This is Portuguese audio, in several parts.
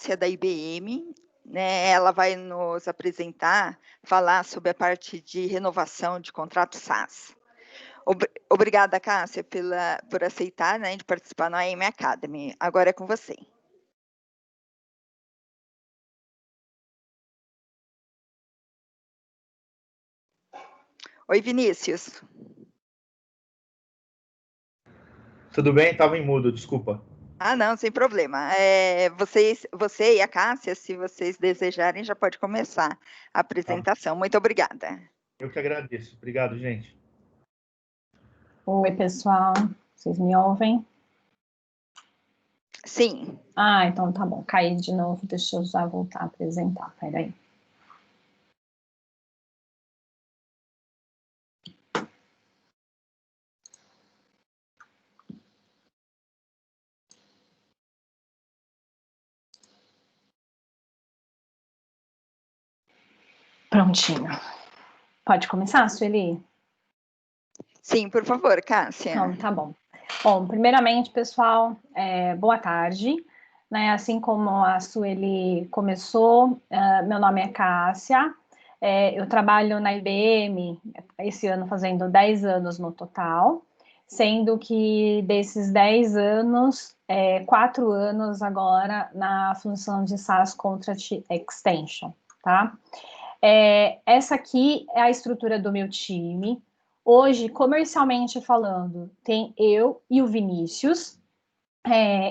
Cássia, da IBM, né? Ela vai nos apresentar, falar sobre a parte de renovação de contrato SaaS. Obrigada, Cássia, por aceitar, né, de participar no AM Academy. Agora é com você. Oi, Vinícius. Tudo bem? Estava em mudo, desculpa. Ah, não, sem problema. Você e a Cássia, se vocês desejarem, já pode começar a apresentação. Muito obrigada. Eu que agradeço. Obrigado, gente. Oi, pessoal. Vocês me ouvem? Sim. Então tá bom. Caí de novo. Deixa eu já voltar a apresentar. Peraí. Prontinho. Pode começar, Sueli? Sim, por favor, Cássia. Então, tá bom. Bom, primeiramente, pessoal, boa tarde. Né, assim como a Sueli começou, meu nome é Cássia, eu trabalho na IBM, esse ano fazendo 10 anos no total, sendo que desses 10 anos, 4 anos agora na função de SaaS Contract Extension, tá? Essa aqui é a estrutura do meu time. Hoje, comercialmente falando, tem eu e o Vinícius.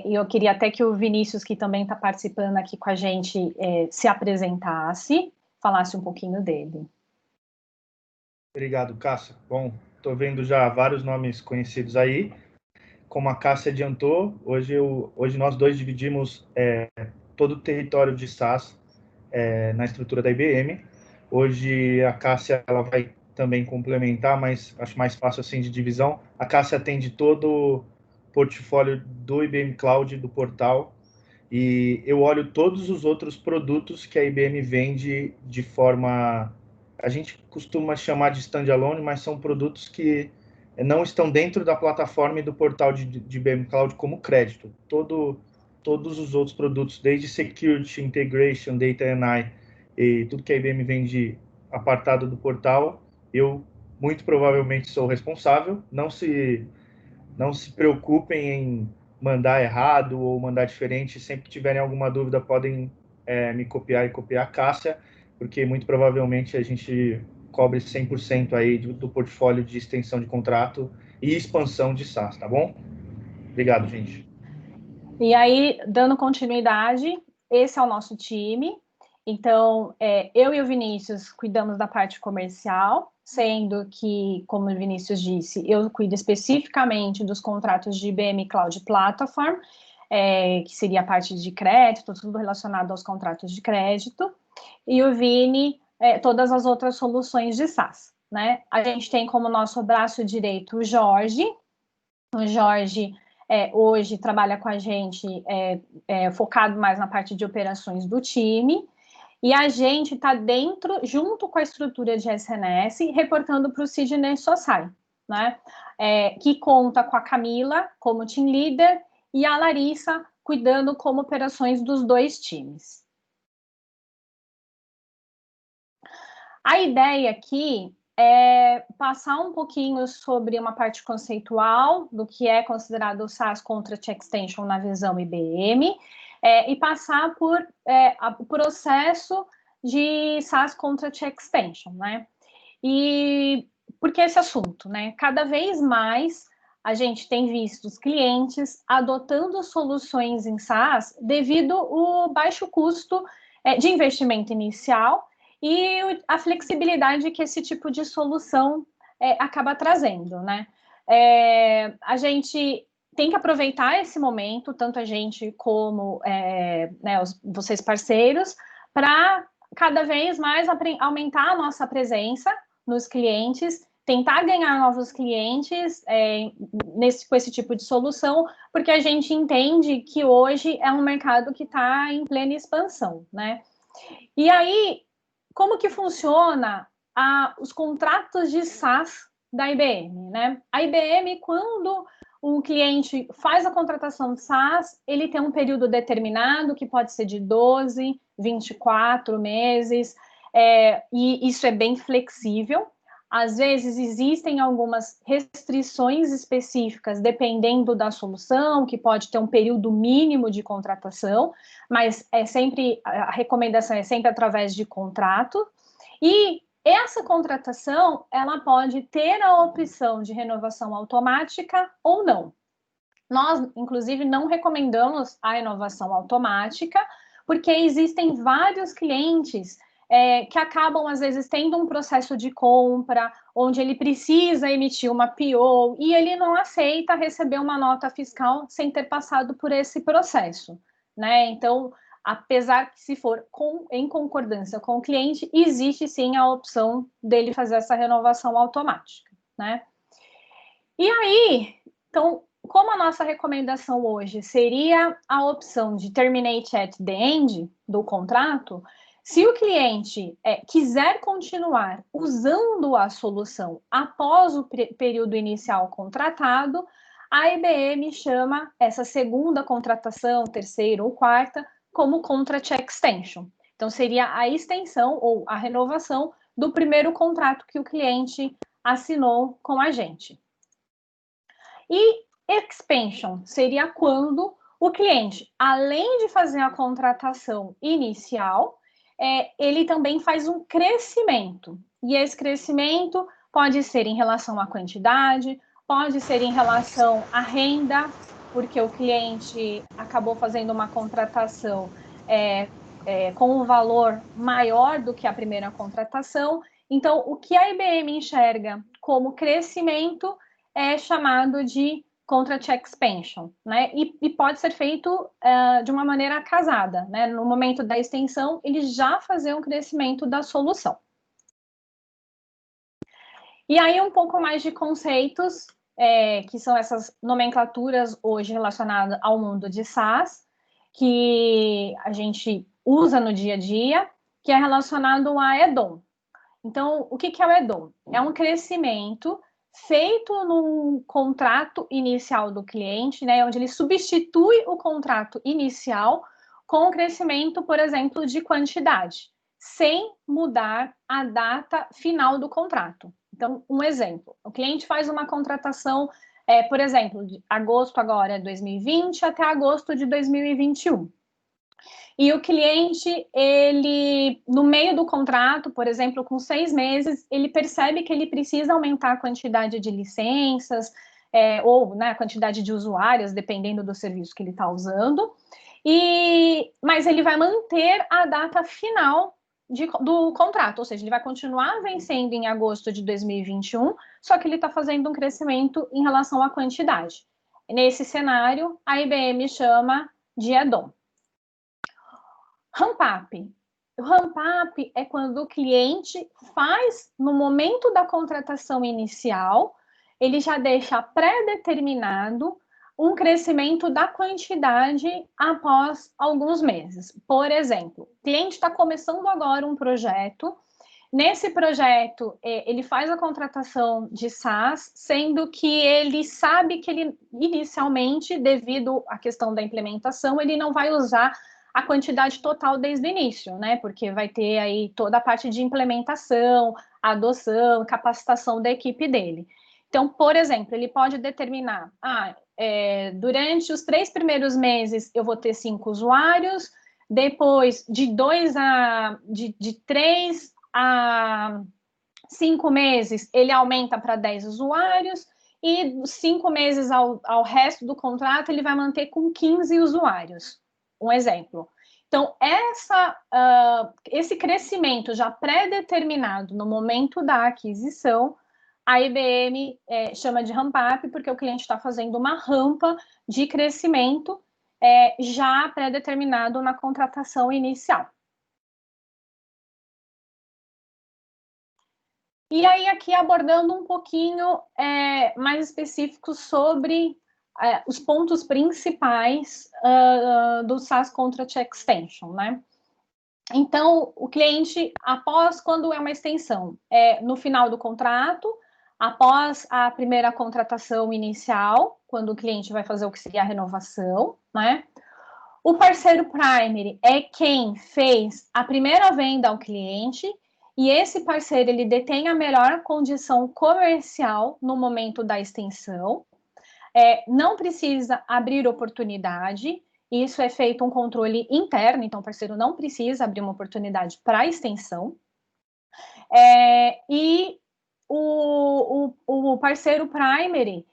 E eu queria até que o Vinícius, que também está participando aqui com a gente, se apresentasse, falasse um pouquinho dele. Obrigado, Cássia. Bom, estou vendo já vários nomes conhecidos aí. Como a Cássia adiantou, hoje nós dois dividimos todo o território de SaaS na estrutura da IBM. Hoje a Cássia ela vai também complementar, mas acho mais fácil assim de divisão. A Cássia atende todo o portfólio do IBM Cloud, do portal, e eu olho todos os outros produtos que a IBM vende de forma... A gente costuma chamar de standalone, mas são produtos que não estão dentro da plataforma e do portal de IBM Cloud como crédito. Todos os outros produtos, desde Security, Integration, Data AI, e tudo que a IBM vende apartado do portal, eu muito provavelmente sou responsável. Não se preocupem em mandar errado ou mandar diferente. Sempre que tiverem alguma dúvida, podem me copiar e copiar a Cássia, porque muito provavelmente a gente cobre 100% aí do portfólio de extensão de contrato e expansão de SaaS, tá bom? Obrigado, gente. E aí, dando continuidade, esse é o nosso time. Então, eu e o Vinícius cuidamos da parte comercial, sendo que, como o Vinícius disse, eu cuido especificamente dos contratos de IBM Cloud Platform, que seria a parte de crédito, tudo relacionado aos contratos de crédito, e o Vini, todas as outras soluções de SaaS, né? A gente tem como nosso braço direito o Jorge. O Jorge hoje trabalha com a gente focado mais na parte de operações do time, e a gente está dentro, junto com a estrutura de SNS, reportando para o Sidney Sossai, né? Que conta com a Camila como team leader e a Larissa cuidando como operações dos dois times. A ideia aqui é passar um pouquinho sobre uma parte conceitual do que é considerado o SaaS Contract Extension na visão IBM, e passar por o processo de SaaS Contract Extension, né? E por que esse assunto, né? Cada vez mais a gente tem visto os clientes adotando soluções em SaaS devido ao baixo custo de investimento inicial e a flexibilidade que esse tipo de solução acaba trazendo, né? A gente tem que aproveitar esse momento, tanto a gente como vocês parceiros, para cada vez mais aumentar a nossa presença nos clientes, tentar ganhar novos clientes com esse tipo de solução, porque a gente entende que hoje é um mercado que está em plena expansão, né? E aí, como que funciona os contratos de SaaS da IBM, né? A IBM, quando o cliente faz a contratação de SaaS, ele tem um período determinado, que pode ser de 12, 24 meses, e isso é bem flexível. Às vezes, existem algumas restrições específicas, dependendo da solução, que pode ter um período mínimo de contratação, mas a recomendação é sempre através de contrato. E essa contratação, ela pode ter a opção de renovação automática ou não. Nós, inclusive, não recomendamos a renovação automática, porque existem vários clientes que acabam, às vezes, tendo um processo de compra, onde ele precisa emitir uma PO, e ele não aceita receber uma nota fiscal sem ter passado por esse processo, né? Então, apesar que, se for em concordância com o cliente, existe sim a opção dele fazer essa renovação automática, né? E aí, então, como a nossa recomendação hoje seria a opção de terminate at the end do contrato, se o cliente quiser continuar usando a solução após o período inicial contratado, a IBM chama essa segunda contratação, terceira ou quarta, como Contract Extension. Então, seria a extensão ou a renovação do primeiro contrato que o cliente assinou com a gente. E Expansion seria quando o cliente, além de fazer a contratação inicial, ele também faz um crescimento. E esse crescimento pode ser em relação à quantidade, pode ser em relação à renda, porque o cliente acabou fazendo uma contratação com um valor maior do que a primeira contratação. Então, o que a IBM enxerga como crescimento é chamado de Contract Expansion, né? E pode ser feito de uma maneira casada, né? No momento da extensão, ele já fazer um crescimento da solução. E aí, um pouco mais de conceitos, que são essas nomenclaturas hoje relacionadas ao mundo de SaaS, que a gente usa no dia a dia, que é relacionado a add-on. Então, o que é o add-on? É um crescimento feito num contrato inicial do cliente, né, onde ele substitui o contrato inicial com o crescimento, por exemplo, de quantidade, sem mudar a data final do contrato. Então, um exemplo, o cliente faz uma contratação, por exemplo, de agosto agora é 2020 até agosto de 2021. E o cliente, ele, no meio do contrato, por exemplo, com 6 meses, ele percebe que ele precisa aumentar a quantidade de licenças, ou né, a quantidade de usuários, dependendo do serviço que ele está usando, mas ele vai manter a data final do contrato, ou seja, ele vai continuar vencendo em agosto de 2021, só que ele está fazendo um crescimento em relação à quantidade. Nesse cenário, a IBM chama de add-on. Ramp-up. O ramp-up é quando o cliente faz, no momento da contratação inicial, ele já deixa pré-determinado um crescimento da quantidade após alguns meses. Por exemplo, o cliente está começando agora um projeto. Nesse projeto, ele faz a contratação de SaaS, sendo que ele sabe que ele, inicialmente, devido à questão da implementação, ele não vai usar a quantidade total desde o início, né? Porque vai ter aí toda a parte de implementação, adoção, capacitação da equipe dele. Então, por exemplo, ele pode determinar, durante os 3 primeiros meses eu vou ter 5 usuários, depois de 3 a 5 meses ele aumenta para 10 usuários, e dos 5 meses ao resto do contrato ele vai manter com 15 usuários. Um exemplo. Então, esse crescimento já pré-determinado no momento da aquisição, a IBM chama de ramp-up, porque o cliente está fazendo uma rampa de crescimento já pré-determinado na contratação inicial. E aí, aqui abordando um pouquinho mais específicos sobre os pontos principais do SaaS Contract Extension, né? Então, o cliente, quando é uma extensão, no final do contrato, após a primeira contratação inicial, quando o cliente vai fazer o que seria a renovação, né? O parceiro primary é quem fez a primeira venda ao cliente e esse parceiro ele detém a melhor condição comercial no momento da extensão. Não precisa abrir oportunidade, isso é feito um controle interno, então o parceiro não precisa abrir uma oportunidade para a extensão. E o parceiro primary,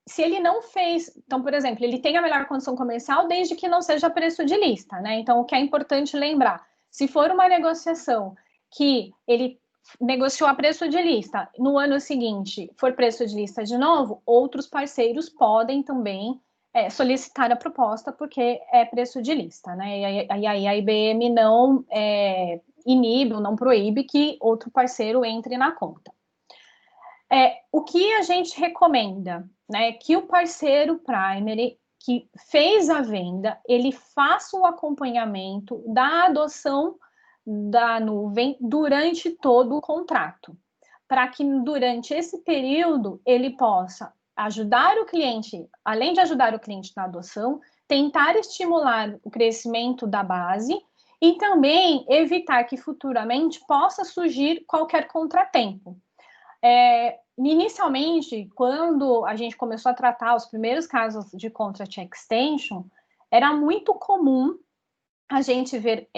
se ele não fez, então, por exemplo, ele tem a melhor condição comercial desde que não seja preço de lista, né? Então, o que é importante lembrar, se for uma negociação que ele negociou a preço de lista, no ano seguinte for preço de lista de novo, outros parceiros podem também solicitar a proposta porque é preço de lista, né? E aí a IBM não inibe ou não proíbe que outro parceiro entre na conta. O que a gente recomenda, né? Que o parceiro primary que fez a venda, ele faça o acompanhamento da adoção da nuvem durante todo o contrato, para que durante esse período ele possa ajudar o cliente, além de ajudar o cliente na adoção, tentar estimular o crescimento da base e também evitar que futuramente possa surgir qualquer contratempo. Inicialmente, quando a gente começou a tratar os primeiros casos de contract extension, era muito comum a gente ver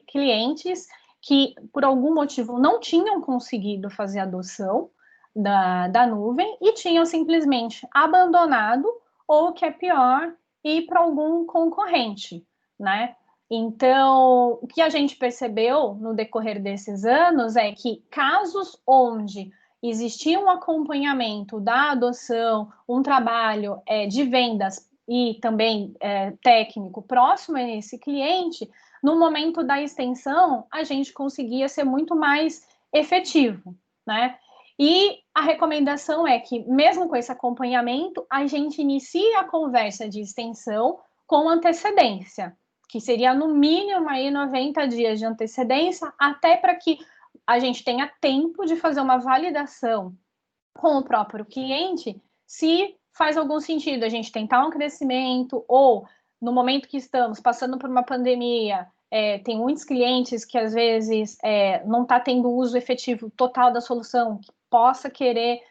clientes que, por algum motivo, não tinham conseguido fazer a adoção da nuvem e tinham simplesmente abandonado, ou, o que é pior, ir para algum concorrente, né? Então, o que a gente percebeu no decorrer desses anos é que casos onde existia um acompanhamento da adoção, um trabalho de vendas e também técnico próximo a esse cliente, no momento da extensão, a gente conseguia ser muito mais efetivo, né? E a recomendação é que, mesmo com esse acompanhamento, a gente inicie a conversa de extensão com antecedência, que seria no mínimo aí 90 dias de antecedência, até para que a gente tenha tempo de fazer uma validação com o próprio cliente, se faz algum sentido a gente tentar um crescimento, ou no momento que estamos passando por uma pandemia, tem muitos clientes que às vezes não está tendo uso efetivo total da solução, que possa querer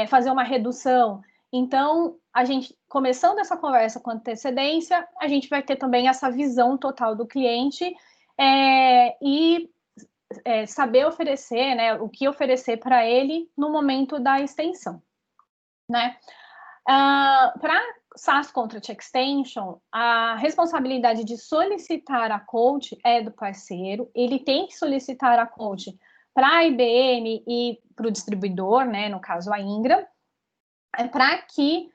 fazer uma redução. Então, a gente, começando essa conversa com antecedência, a gente vai ter também essa visão total do cliente e saber oferecer, né, o que oferecer para ele no momento da extensão, né? Para SaaS Contract Extension, a responsabilidade de solicitar a quote é do parceiro, ele tem que solicitar a quote para a IBM e para o distribuidor, né, no caso a Ingram, para que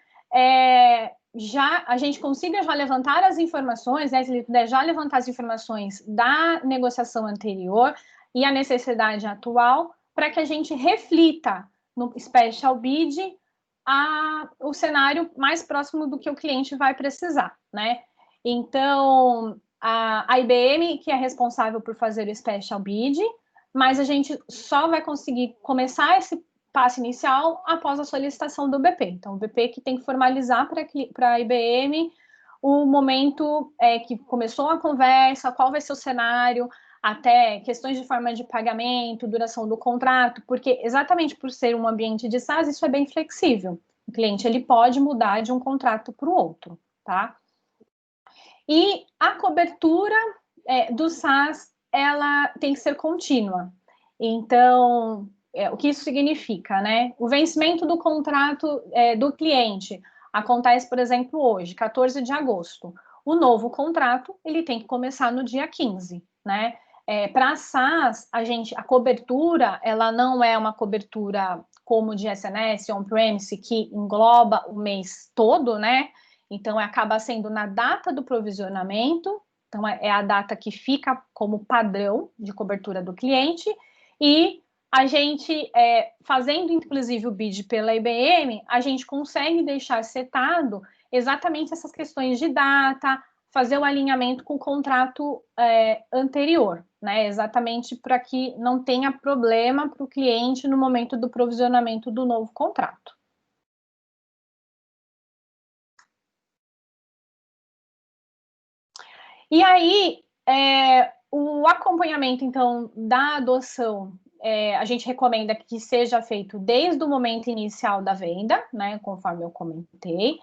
já a gente consiga já levantar as informações, né, se ele puder já levantar as informações da negociação anterior e a necessidade atual, para que a gente reflita no Special Bid o cenário mais próximo do que o cliente vai precisar, né? Então, a IBM que é responsável por fazer o Special Bid, mas a gente só vai conseguir começar esse passo inicial após a solicitação do BP. Então, o BP que tem que formalizar para a IBM o momento que começou a conversa, qual vai ser o cenário, até questões de forma de pagamento, duração do contrato, porque exatamente por ser um ambiente de SaaS, isso é bem flexível. O cliente ele pode mudar de um contrato para o outro, tá? E a cobertura do SaaS, ela tem que ser contínua. Então, o que isso significa, né? O vencimento do contrato do cliente acontece, por exemplo, hoje, 14 de agosto. O novo contrato, ele tem que começar no dia 15, né? Para SaaS, a cobertura, ela não é uma cobertura como de SNS, on-premise, que engloba o mês todo, né? Então, acaba sendo na data do provisionamento, então é a data que fica como padrão de cobertura do cliente, e a gente, fazendo inclusive o bid pela IBM, a gente consegue deixar setado exatamente essas questões de data, fazer o alinhamento com o contrato anterior, né? Exatamente para que não tenha problema para o cliente no momento do provisionamento do novo contrato. E aí, o acompanhamento, então, da adoção, a gente recomenda que seja feito desde o momento inicial da venda, né, conforme eu comentei,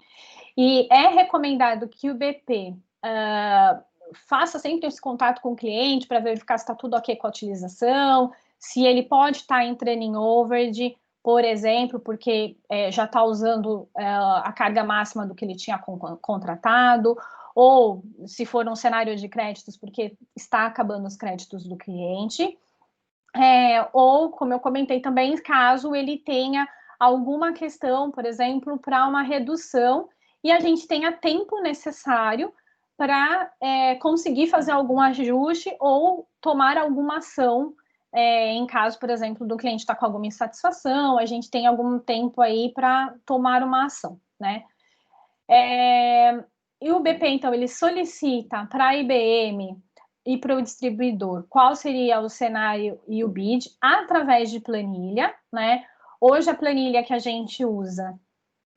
e é recomendado que o BP faça sempre esse contato com o cliente para verificar se está tudo ok com a utilização, se ele pode estar entrando em overage, por exemplo, porque já está usando a carga máxima do que ele tinha contratado, ou se for um cenário de créditos, porque está acabando os créditos do cliente, ou, como eu comentei também, caso ele tenha alguma questão, por exemplo, para uma redução, e a gente tenha tempo necessário para conseguir fazer algum ajuste ou tomar alguma ação, em caso, por exemplo, do cliente estar com alguma insatisfação, a gente tem algum tempo aí para tomar uma ação, né? E o BP, então, ele solicita para a IBM e para o distribuidor qual seria o cenário e o bid através de planilha, né? Hoje a planilha que a gente usa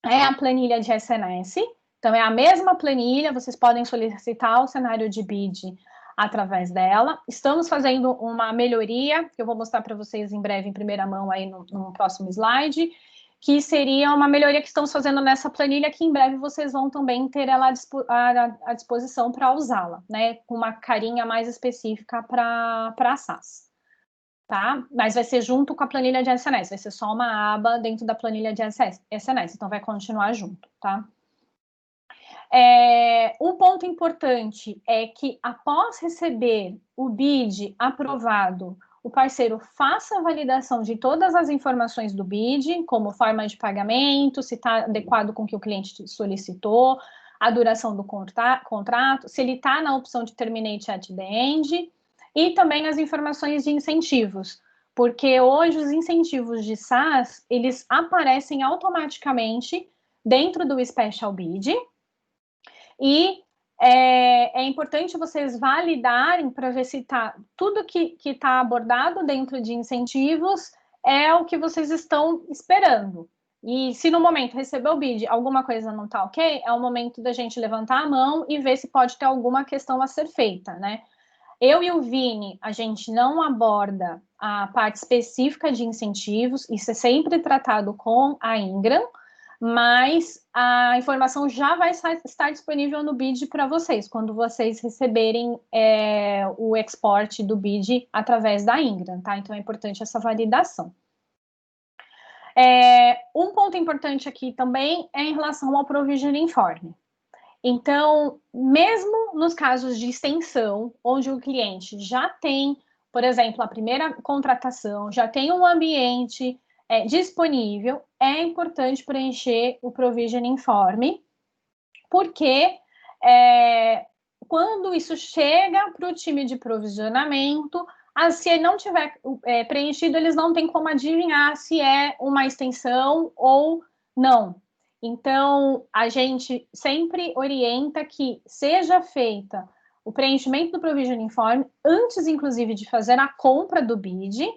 é a planilha de SNS, então é a mesma planilha, vocês podem solicitar o cenário de bid através dela. Estamos fazendo uma melhoria, que eu vou mostrar para vocês em breve, em primeira mão, aí no próximo slide, que seria uma melhoria que estamos fazendo nessa planilha, que em breve vocês vão também ter ela à disposição para usá-la, né? Com uma carinha mais específica para a SAS. Tá? Mas vai ser junto com a planilha de SNS, vai ser só uma aba dentro da planilha de SNS, então vai continuar junto, tá? Um ponto importante é que, após receber o bid aprovado, o parceiro faça a validação de todas as informações do bid, como forma de pagamento, se está adequado com o que o cliente solicitou, a duração do contrato, se ele está na opção de terminate at the end, e também as informações de incentivos, porque hoje os incentivos de SaaS, eles aparecem automaticamente dentro do Special Bid, e é importante vocês validarem para ver se tudo que está abordado dentro de incentivos é o que vocês estão esperando. E se no momento recebeu o bid, alguma coisa não está ok, é o momento da gente levantar a mão e ver se pode ter alguma questão a ser feita, né? Eu e o Vini, a gente não aborda a parte específica de incentivos, isso é sempre tratado com a Ingram, mas a informação já vai estar disponível no bid para vocês, quando vocês receberem o export do bid através da Ingram, tá? Então é importante essa validação. Um ponto importante aqui também é em relação ao provisioning form. Então, mesmo nos casos de extensão, onde o cliente já tem, por exemplo, a primeira contratação, já tem um ambiente disponível, é importante preencher o provisioning form, porque quando isso chega para o time de provisionamento, se ele não tiver preenchido, eles não têm como adivinhar se é uma extensão ou não. Então, a gente sempre orienta que seja feita o preenchimento do provisioning form antes, inclusive, de fazer a compra do bid,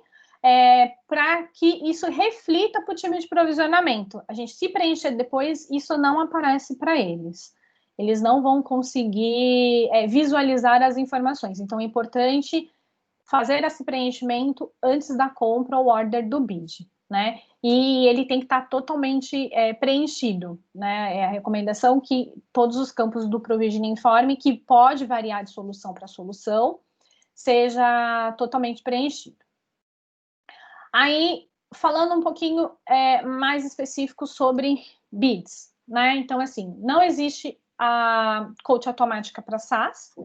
para que isso reflita para o time de provisionamento. A gente, se preencher depois, isso não aparece para eles. Eles não vão conseguir visualizar as informações. Então, é importante fazer esse preenchimento antes da compra ou order do bid, né? E ele tem que estar totalmente preenchido, né? É a recomendação que todos os campos do provisioning form, que pode variar de solução para solução, seja totalmente preenchido. Aí, falando um pouquinho mais específico sobre bids, né? Então, assim, não existe a quote automática para SaaS.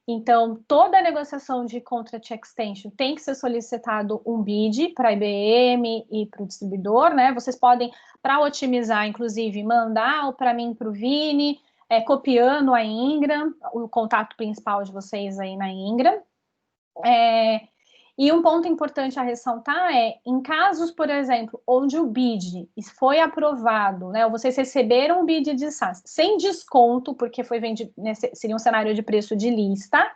Então, toda negociação de contract extension tem que ser solicitado um bid para a IBM e para o distribuidor, né? Vocês podem, para otimizar, inclusive, mandar para mim, para o Vini, copiando a Ingram, o contato principal de vocês aí na Ingram. E um ponto importante a ressaltar é, em casos, por exemplo, onde o bid foi aprovado, né, ou vocês receberam um bid de SaaS sem desconto, porque foi vendido, né, seria um cenário de preço de lista,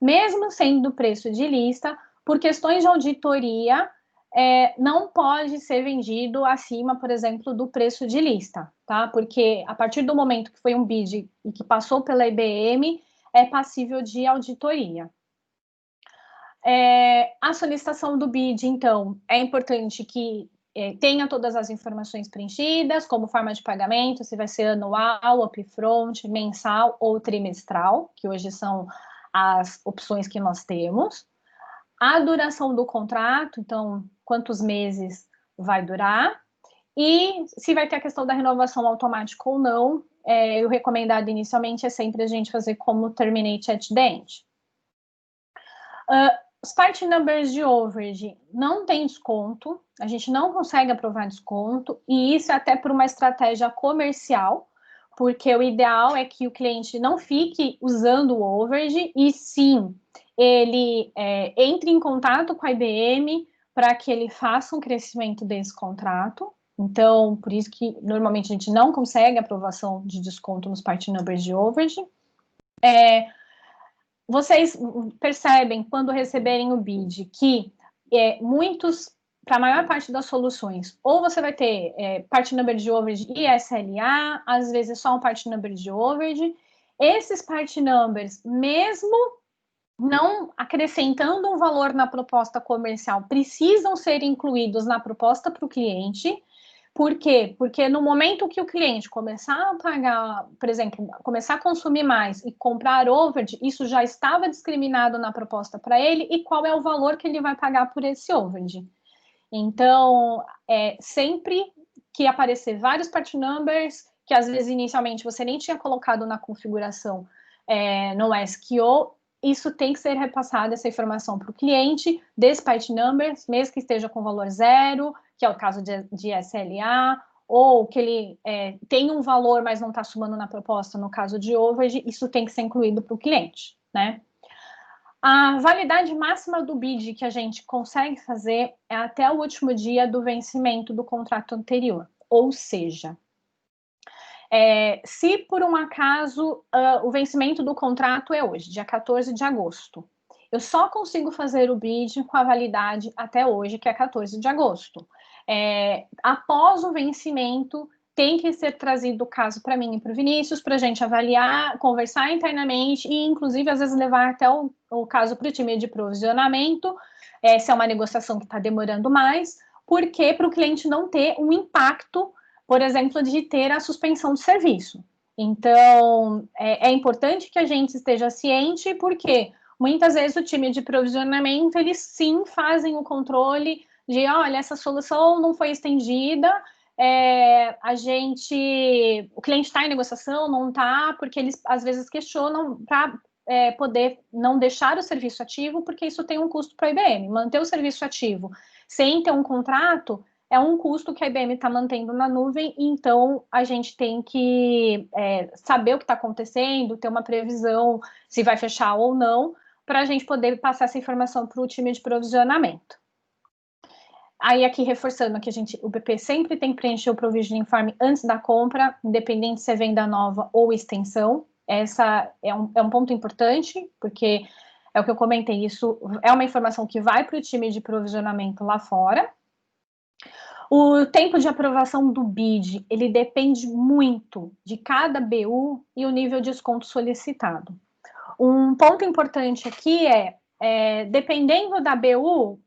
mesmo sendo preço de lista, por questões de auditoria, não pode ser vendido acima, por exemplo, do preço de lista, tá? Porque a partir do momento que foi um bid e que passou pela IBM, é passível de auditoria. A solicitação do bid, então, é importante que tenha todas as informações preenchidas, como forma de pagamento, se vai ser anual, upfront, mensal ou trimestral, que hoje são as opções que nós temos. A duração do contrato, então, quantos meses vai durar, e se vai ter a questão da renovação automática ou não. O recomendado inicialmente é sempre a gente fazer como terminate at the end. Os part numbers de overage não tem desconto, a gente não consegue aprovar desconto, e isso é até por uma estratégia comercial, porque o ideal é que o cliente não fique usando o overage, e sim, ele entre em contato com a IBM para que ele faça um crescimento desse contrato. Então, por isso que normalmente a gente não consegue aprovação de desconto nos part numbers de overage. Vocês percebem, quando receberem o bid, que para a maior parte das soluções, ou você vai ter part number de overage e SLA, às vezes só um part number de overage. Esses part numbers, mesmo não acrescentando um valor na proposta comercial, precisam ser incluídos na proposta para o cliente. Por quê? Porque no momento que o cliente começar a pagar, por exemplo, começar a consumir mais e comprar overage, isso já estava discriminado na proposta para ele, e qual é o valor que ele vai pagar por esse overage. Então, sempre que aparecer vários part numbers, que às vezes inicialmente você nem tinha colocado na configuração no SQO, isso tem que ser repassado, essa informação para o cliente, desse part numbers, mesmo que esteja com valor zero, que é o caso de SLA, ou que ele tem um valor, mas não está somando na proposta, no caso de overage, isso tem que ser incluído para o cliente, né? A validade máxima do bid que a gente consegue fazer é até o último dia do vencimento do contrato anterior, ou seja, se por um acaso o vencimento do contrato é hoje, dia 14 de agosto, eu só consigo fazer o bid com a validade até hoje, que é 14 de agosto. Após o vencimento, tem que ser trazido o caso para mim e para o Vinícius, para a gente avaliar, conversar internamente e, inclusive, às vezes levar até o caso para o time de provisionamento, se é uma negociação que está demorando mais, porque para o cliente não ter um impacto, por exemplo, de ter a suspensão do serviço. Então, é importante que a gente esteja ciente, porque muitas vezes o time de provisionamento, eles sim fazem o controle de, olha, essa solução não foi estendida, o cliente está em negociação, não está, porque eles às vezes questionam para poder não deixar o serviço ativo, porque isso tem um custo para a IBM. Manter o serviço ativo sem ter um contrato é um custo que a IBM está mantendo na nuvem, então a gente tem que saber o que está acontecendo, ter uma previsão se vai fechar ou não, para a gente poder passar essa informação para o time de provisionamento. Aí aqui reforçando que o BP sempre tem que preencher o Provisioning Form antes da compra, independente se é venda nova ou extensão. Essa é um ponto importante, porque é o que eu comentei, isso é uma informação que vai para o time de provisionamento lá fora. O tempo de aprovação do bid, ele depende muito de cada BU e o nível de desconto solicitado. Um ponto importante aqui dependendo da BU,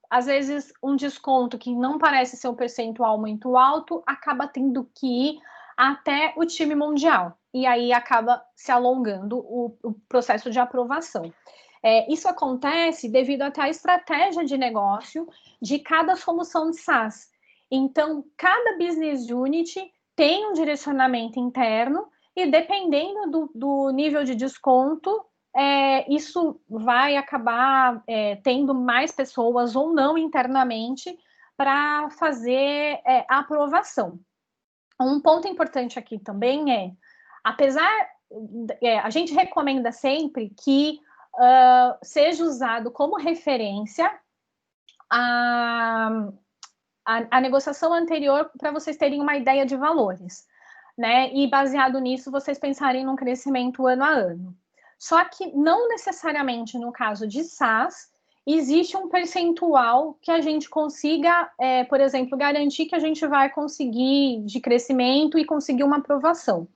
às vezes um desconto que não parece ser um percentual muito alto, acaba tendo que ir até o time mundial, e aí acaba se alongando o processo de aprovação. Isso acontece devido até à estratégia de negócio de cada solução de SaaS. Então, cada business unit tem um direcionamento interno, e dependendo do nível de desconto, isso vai acabar tendo mais pessoas ou não internamente para fazer a aprovação. Um ponto importante aqui também apesar, a gente recomenda sempre que seja usado como referência a negociação anterior para vocês terem uma ideia de valores, né? E baseado nisso, vocês pensarem num crescimento ano a ano. Só que não necessariamente no caso de SaaS, existe um percentual que a gente consiga, por exemplo, garantir que a gente vai conseguir de crescimento e conseguir uma aprovação.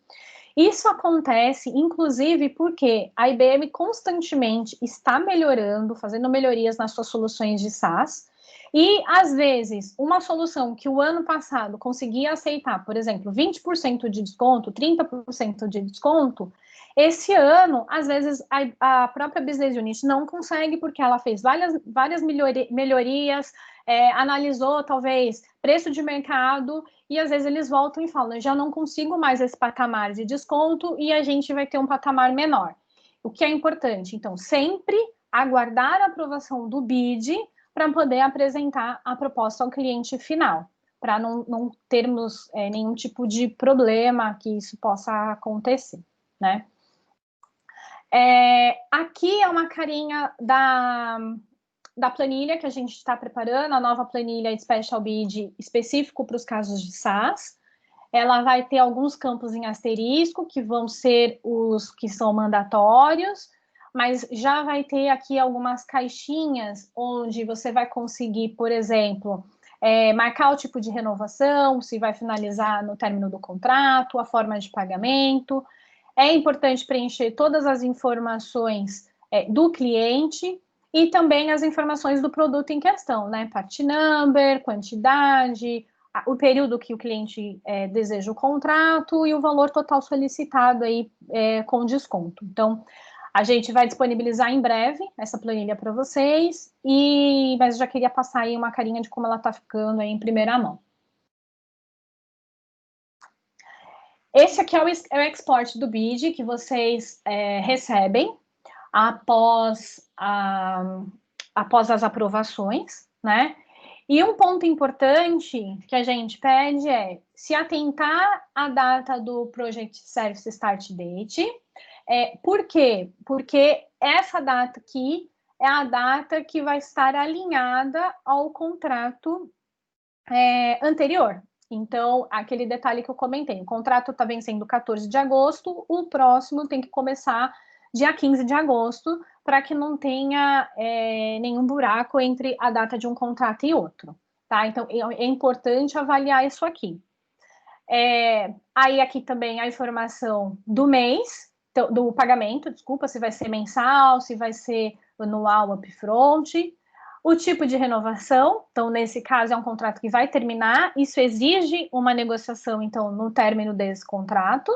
Isso acontece, inclusive, porque a IBM constantemente está melhorando, fazendo melhorias nas suas soluções de SaaS, e, às vezes, uma solução que o ano passado conseguia aceitar, por exemplo, 20% de desconto, 30% de desconto, esse ano, às vezes, a própria Business Unit não consegue, porque ela fez várias melhorias, analisou, talvez, preço de mercado, e às vezes eles voltam e falam, eu já não consigo mais esse patamar de desconto, e a gente vai ter um patamar menor. O que é importante, então, sempre aguardar a aprovação do BID para poder apresentar a proposta ao cliente final, para não termos nenhum tipo de problema que isso possa acontecer, né? Aqui é uma carinha da planilha que a gente está preparando, a nova planilha Special Bid específico para os casos de SaaS. Ela vai ter alguns campos em asterisco, que vão ser os que são mandatórios, mas já vai ter aqui algumas caixinhas onde você vai conseguir, por exemplo, marcar o tipo de renovação, se vai finalizar no término do contrato, a forma de pagamento. É importante preencher todas as informações do cliente e também as informações do produto em questão, né? Part number, quantidade, o período que o cliente deseja o contrato e o valor total solicitado aí com desconto. Então, a gente vai disponibilizar em breve essa planilha para vocês, mas eu já queria passar aí uma carinha de como ela está ficando aí em primeira mão. Esse aqui é o export do BID que vocês recebem após as aprovações, né? E um ponto importante que a gente pede é se atentar à data do Project Service Start Date. Por quê? Porque essa data aqui é a data que vai estar alinhada ao contrato anterior. Então, aquele detalhe que eu comentei, o contrato está vencendo 14 de agosto, o próximo tem que começar dia 15 de agosto, para que não tenha nenhum buraco entre a data de um contrato e outro, tá? Então, é importante avaliar isso aqui. Aí, aqui também a informação do mês, do pagamento, desculpa, se vai ser mensal, se vai ser anual upfront, o tipo de renovação, então, nesse caso, é um contrato que vai terminar, isso exige uma negociação, então, no término desse contrato,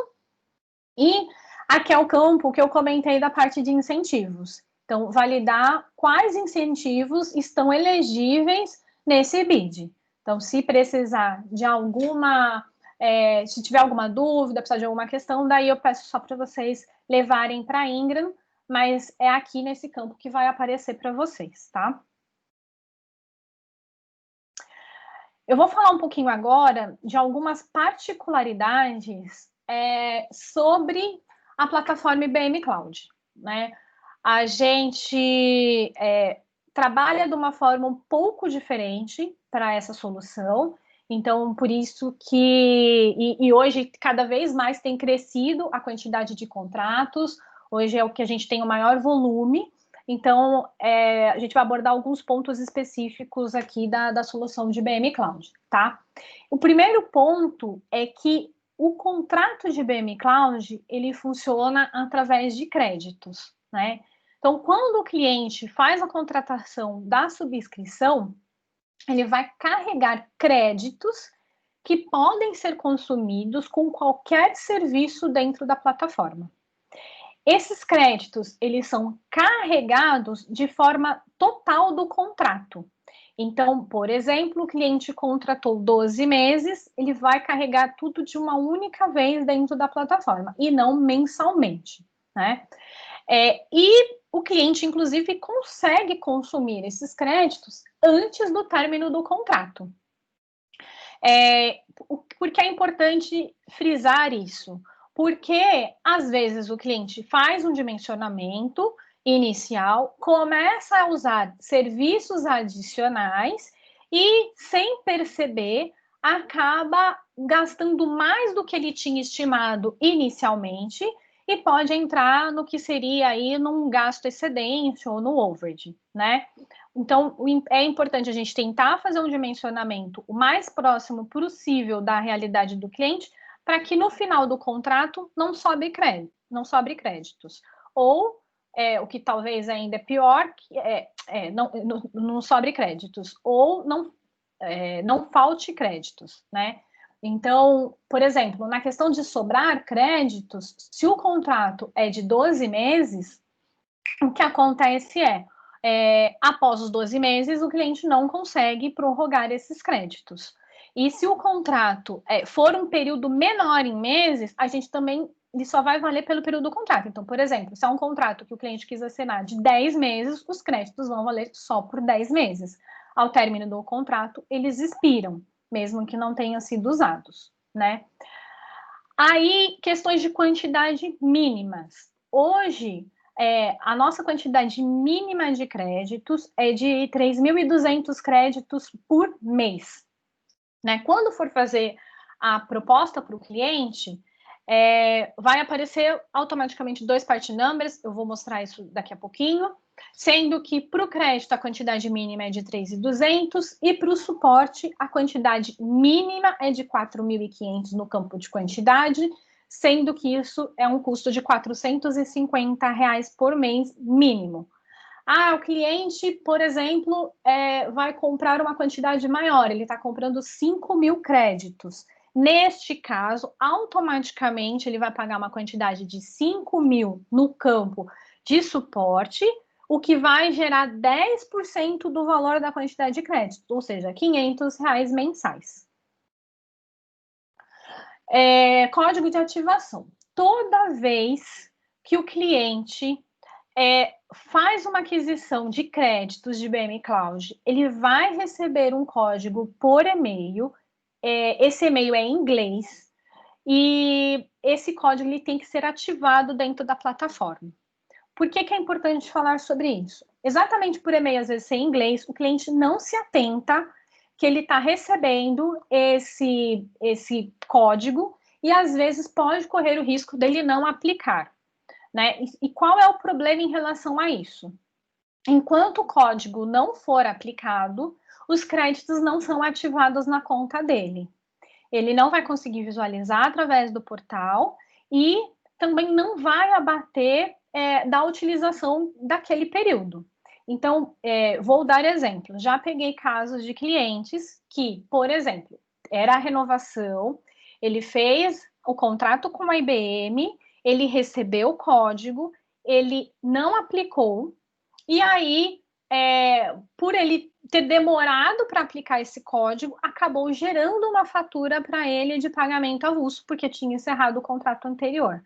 e aqui é o campo que eu comentei da parte de incentivos. Então, validar quais incentivos estão elegíveis nesse BID. Então, se precisar de se tiver alguma dúvida, precisar de alguma questão, daí eu peço só para vocês levarem para a Ingram, mas é aqui nesse campo que vai aparecer para vocês, tá? Eu vou falar um pouquinho agora de algumas particularidades sobre a plataforma IBM Cloud, né? A gente trabalha de uma forma um pouco diferente para essa solução, então, por isso que... E hoje, cada vez mais tem crescido a quantidade de contratos, hoje é o que a gente tem o maior volume, então, a gente vai abordar alguns pontos específicos aqui da solução de IBM Cloud, tá? O primeiro ponto é que o contrato de IBM Cloud, ele funciona através de créditos, né? Então, quando o cliente faz a contratação da subscrição, ele vai carregar créditos que podem ser consumidos com qualquer serviço dentro da plataforma. Esses créditos, eles são carregados de forma total do contrato. Então, por exemplo, o cliente contratou 12 meses, ele vai carregar tudo de uma única vez dentro da plataforma, e não mensalmente, né? E o cliente, inclusive, consegue consumir esses créditos antes do término do contrato. Por que é importante frisar isso? Porque, às vezes, o cliente faz um dimensionamento inicial, começa a usar serviços adicionais e, sem perceber, acaba gastando mais do que ele tinha estimado inicialmente e pode entrar no que seria aí num gasto excedente ou no overage, né? Então, é importante a gente tentar fazer um dimensionamento o mais próximo possível da realidade do cliente para que no final do contrato não sobre créditos. Ou, o que talvez ainda é pior, não sobre créditos. Ou não falte créditos, né? Então, por exemplo, na questão de sobrar créditos, se o contrato é de 12 meses, o que acontece após os 12 meses, o cliente não consegue prorrogar esses créditos. E se o contrato for um período menor em meses, a gente também, ele só vai valer pelo período do contrato. Então, por exemplo, se é um contrato que o cliente quis assinar de 10 meses, os créditos vão valer só por 10 meses. Ao término do contrato, eles expiram, mesmo que não tenham sido usados, né? Aí, questões de quantidade mínimas. Hoje, a nossa quantidade mínima de créditos é de 3.200 créditos por mês, né? Quando for fazer a proposta para o cliente, vai aparecer automaticamente 2 part numbers, eu vou mostrar isso daqui a pouquinho, sendo que para o crédito a quantidade mínima é de 3.200 e para o suporte a quantidade mínima é de 4.500 no campo de quantidade, sendo que isso é um custo de R$ 450 por mês mínimo. O cliente, por exemplo, vai comprar uma quantidade maior, ele está comprando 5.000 créditos. Neste caso, automaticamente ele vai pagar uma quantidade de 5.000 no campo de suporte, o que vai gerar 10% do valor da quantidade de crédito, ou seja, R$ 500 mensais. Código de ativação. Toda vez que o cliente faz uma aquisição de créditos de BM Cloud, ele vai receber um código por e-mail. Esse e-mail é em inglês e esse código ele tem que ser ativado dentro da plataforma. Por que é importante falar sobre isso? Exatamente por e-mail, às vezes, ser em inglês, o cliente não se atenta que ele está recebendo esse código e, às vezes, pode correr o risco dele não aplicar, né? E qual é o problema em relação a isso? Enquanto o código não for aplicado, os créditos não são ativados na conta dele. Ele não vai conseguir visualizar através do portal e também não vai abater da utilização daquele período. Então, vou dar exemplo. Já peguei casos de clientes que, por exemplo, era a renovação, ele fez o contrato com a IBM, ele recebeu o código, ele não aplicou, e aí, por ele ter demorado para aplicar esse código, acabou gerando uma fatura para ele de pagamento avulso, porque tinha encerrado o contrato anterior.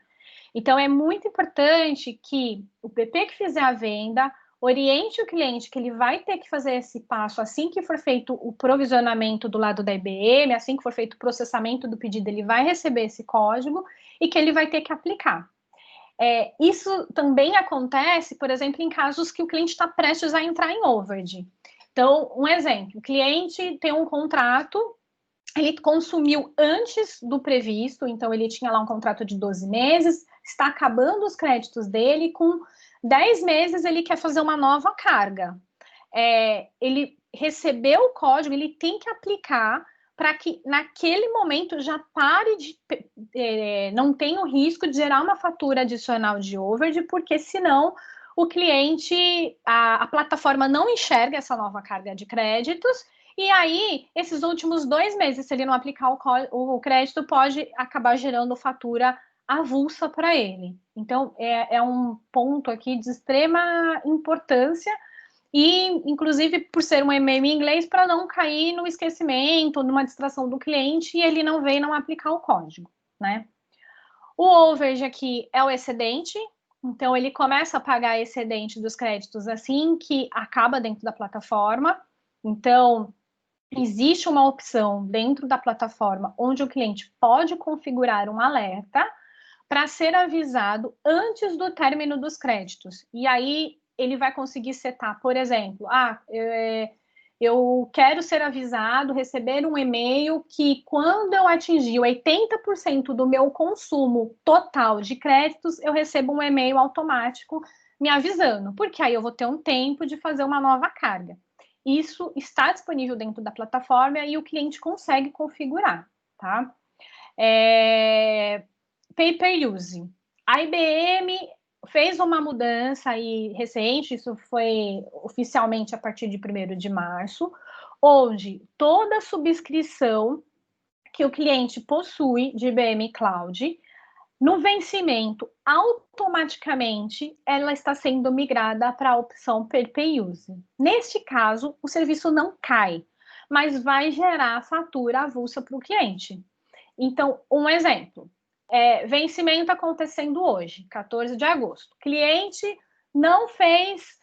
Então, é muito importante que o PP que fizer a venda oriente o cliente que ele vai ter que fazer esse passo assim que for feito o provisionamento do lado da IBM, assim que for feito o processamento do pedido, ele vai receber esse código e que ele vai ter que aplicar. Isso também acontece, por exemplo, em casos que o cliente está prestes a entrar em overage. Então, um exemplo, o cliente tem um contrato, ele consumiu antes do previsto, então ele tinha lá um contrato de 12 meses, está acabando os créditos dele, com 10 meses ele quer fazer uma nova carga. Ele recebeu o código, ele tem que aplicar para que naquele momento já pare de não tenha o risco de gerar uma fatura adicional de overage, porque senão o cliente, a plataforma não enxerga essa nova carga de créditos, e aí esses últimos 2 meses, se ele não aplicar o crédito, pode acabar gerando fatura avulsa para ele. Então, é um ponto aqui de extrema importância, e, inclusive, por ser um e-mail em inglês, para não cair no esquecimento, numa distração do cliente, e ele não veio não aplicar o código, né? O overage aqui é o excedente, então ele começa a pagar excedente dos créditos assim que acaba dentro da plataforma. Então, existe uma opção dentro da plataforma onde o cliente pode configurar um alerta para ser avisado antes do término dos créditos. E aí ele vai conseguir setar, por exemplo, eu quero ser avisado, receber um e-mail que quando eu atingir 80% do meu consumo total de créditos, eu recebo um e-mail automático me avisando, porque aí eu vou ter um tempo de fazer uma nova carga. Isso está disponível dentro da plataforma e o cliente consegue configurar, tá? Pay-per-use. A IBM fez uma mudança aí recente, isso foi oficialmente a partir de 1º de março, onde toda subscrição que o cliente possui de IBM Cloud, no vencimento, automaticamente, ela está sendo migrada para a opção Pay-per-use. Neste caso, o serviço não cai, mas vai gerar fatura avulsa para o cliente. Então, um exemplo, vencimento acontecendo hoje, 14 de agosto. Cliente não fez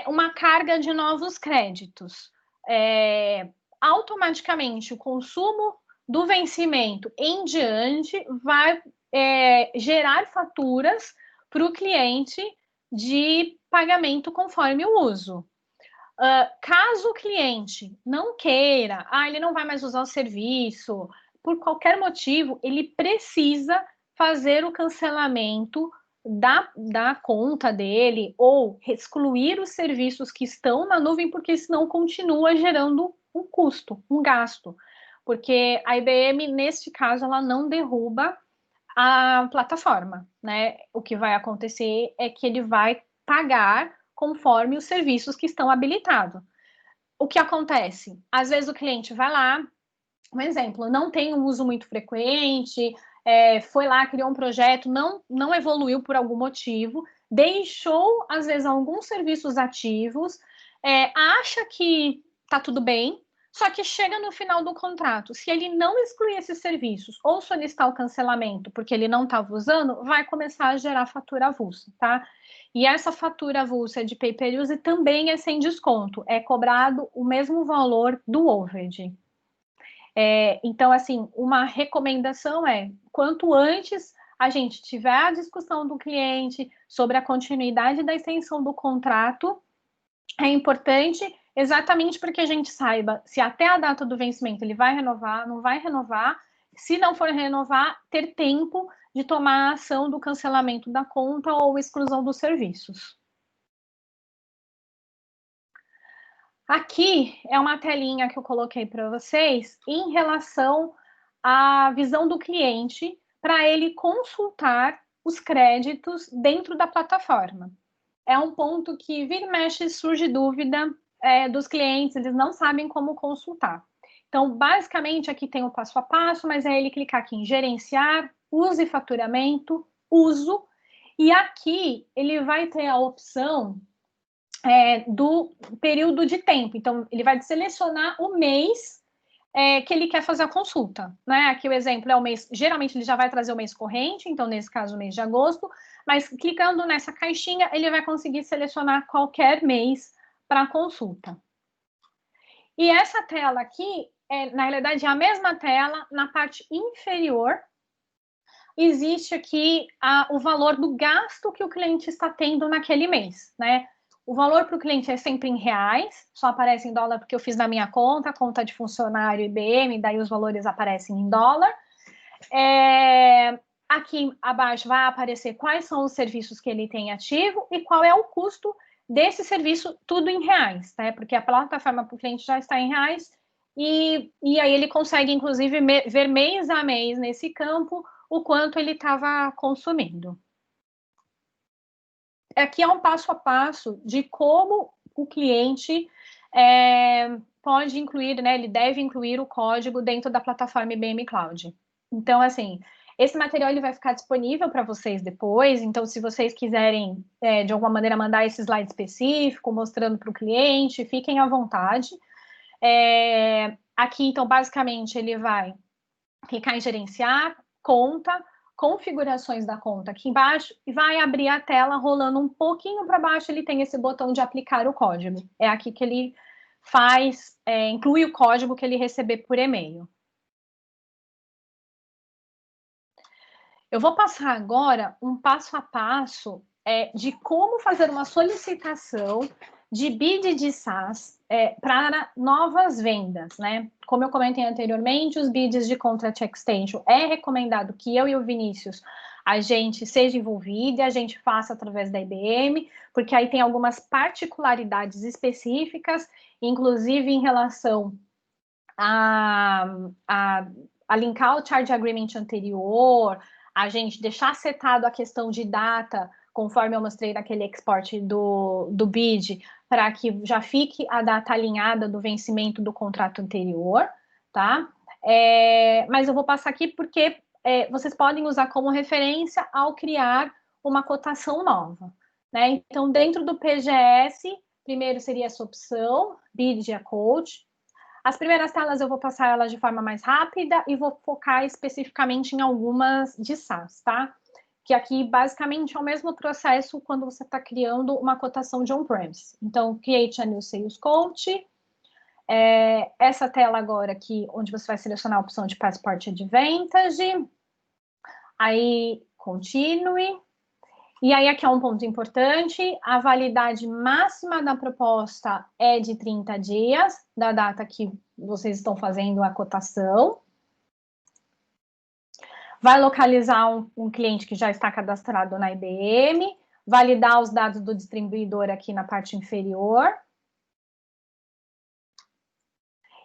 uma carga de novos créditos. Automaticamente, o consumo do vencimento em diante vai gerar faturas para o cliente de pagamento conforme o uso. Caso o cliente não queira, ele não vai mais usar o serviço, por qualquer motivo, ele precisa fazer o cancelamento da conta dele ou excluir os serviços que estão na nuvem, porque senão continua gerando um custo, um gasto. Porque a IBM, neste caso, ela não derruba a plataforma, né? O que vai acontecer é que ele vai pagar conforme os serviços que estão habilitados. O que acontece? Às vezes o cliente vai lá, um exemplo, não tem um uso muito frequente, foi lá, criou um projeto, não evoluiu por algum motivo, deixou, às vezes, alguns serviços ativos, acha que está tudo bem, só que chega no final do contrato, se ele não excluir esses serviços ou solicitar o cancelamento porque ele não estava usando, vai começar a gerar fatura avulsa, tá? E essa fatura avulsa de pay-per-use também é sem desconto, é cobrado o mesmo valor do overage. Então, assim, uma recomendação quanto antes a gente tiver a discussão do cliente sobre a continuidade da extensão do contrato, é importante exatamente para que a gente saiba se até a data do vencimento ele vai renovar, não vai renovar, se não for renovar, ter tempo de tomar a ação do cancelamento da conta ou exclusão dos serviços. Aqui é uma telinha que eu coloquei para vocês em relação à visão do cliente para ele consultar os créditos dentro da plataforma. É um ponto que vira e mexe surge dúvida dos clientes, eles não sabem como consultar. Então, basicamente, aqui tem o passo a passo, mas é ele clicar aqui em gerenciar, uso e faturamento, uso, e aqui ele vai ter a opção do período de tempo. Então, ele vai selecionar o mês que ele quer fazer a consulta, né? Aqui o exemplo é o mês, geralmente ele já vai trazer o mês corrente, então nesse caso o mês de agosto, mas clicando nessa caixinha, ele vai conseguir selecionar qualquer mês para consulta. E essa tela aqui, na realidade, é a mesma tela, na parte inferior, existe aqui o valor do gasto que o cliente está tendo naquele mês, né? O valor para o cliente é sempre em reais, só aparece em dólar porque eu fiz na minha conta de funcionário IBM, daí os valores aparecem em dólar. Aqui abaixo vai aparecer quais são os serviços que ele tem ativo e qual é o custo desse serviço, tudo em reais, né? Porque a plataforma para o cliente já está em reais e aí ele consegue, inclusive, ver mês a mês nesse campo o quanto ele estava consumindo. Aqui é um passo a passo de como o cliente pode incluir, né? Ele deve incluir o código dentro da plataforma IBM Cloud. Então, assim, esse material ele vai ficar disponível para vocês depois. Então, se vocês quiserem, de alguma maneira, mandar esse slide específico, mostrando para o cliente, fiquem à vontade. Aqui, então, basicamente, ele vai clicar em gerenciar, conta, configurações da conta aqui embaixo e vai abrir a tela rolando um pouquinho para baixo, ele tem esse botão de aplicar o código. É aqui que ele inclui o código que ele receber por e-mail. Eu vou passar agora um passo a passo de como fazer uma solicitação de BID de SaaS para novas vendas, né? Como eu comentei anteriormente, os BIDs de Contract Extension é recomendado que eu e o Vinícius a gente seja envolvido e a gente faça através da IBM, porque aí tem algumas particularidades específicas, inclusive em relação a linkar o Charge Agreement anterior, a gente deixar setado a questão de data, conforme eu mostrei naquele export do BID, para que já fique a data alinhada do vencimento do contrato anterior, tá? Mas eu vou passar aqui porque vocês podem usar como referência ao criar uma cotação nova, né? Então, dentro do PGS, primeiro seria essa opção, BID a Code. As primeiras telas eu vou passar elas de forma mais rápida e vou focar especificamente em algumas de SaaS, tá? Que aqui, basicamente, é o mesmo processo quando você está criando uma cotação de on-premise. Então, Create a New Sales Coach. Essa tela agora aqui, onde você vai selecionar a opção de Passport Advantage. Aí, Continue. E aí, aqui é um ponto importante, a validade máxima da proposta é de 30 dias, da data que vocês estão fazendo a cotação. Vai localizar um cliente que já está cadastrado na IBM, validar os dados do distribuidor aqui na parte inferior.